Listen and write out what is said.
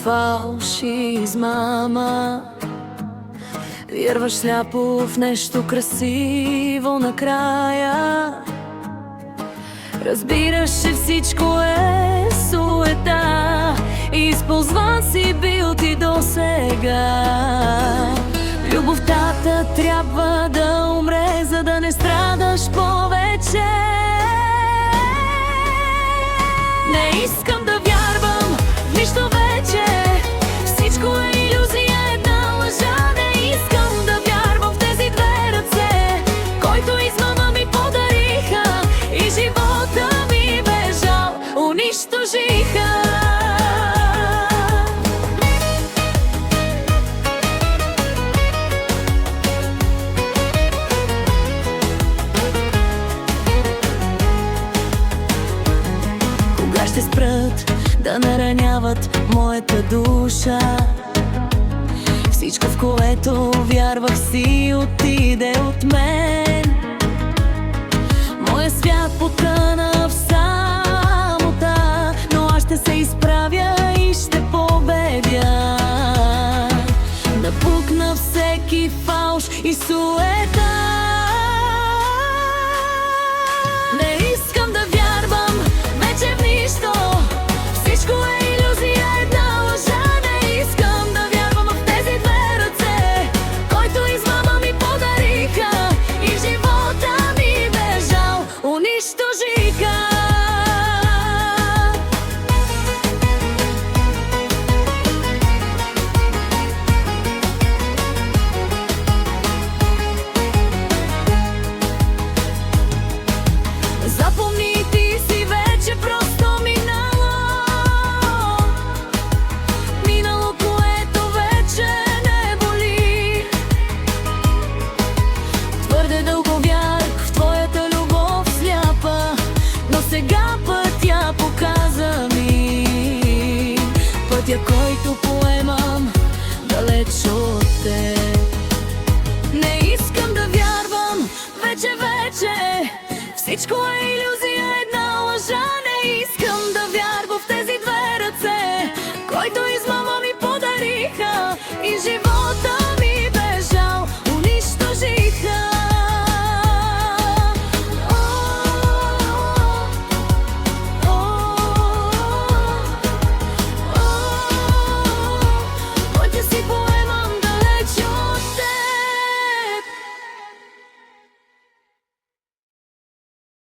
фалш и измама. Вярваш сляпо в нещо красиво накрая. Разбираш, че всичко е суета и използван си бил ти досега. Любовта трябва да умре, за да не страдаш повече. Не искам да вярвам в нищо вече. Всичко е илюзия, една лъжа. Не искам да вярвам в тези две ръце, който измама ми подариха и живота ми бежал унищожиха. Кога ще спрат да нараняват моята душа? Всичко, в което вярвах, си отиде от мен. Моя свят потъна в самота, но аз ще се изправя и ще победя. Напукна всеки фалш и суета. Не искам да вярвам вече в нищо. Всичко е илюзия, една лъжа. Не искам да вярвам в тези две ръце, който измама ми подариха и живота ми бежал унищожиха. Запомни, ти си вече просто минало. Минало, което вече не боли. Твърде дълго вярвах в твоята любов сляпа, но сега пътя показа ми. Пътя, който поемам далеч от теб. Не искам да вярвам вече. Всичко е илюзия, една лъжа. Не искам да вярвам в тези две ръце, който измама ми подариха и живота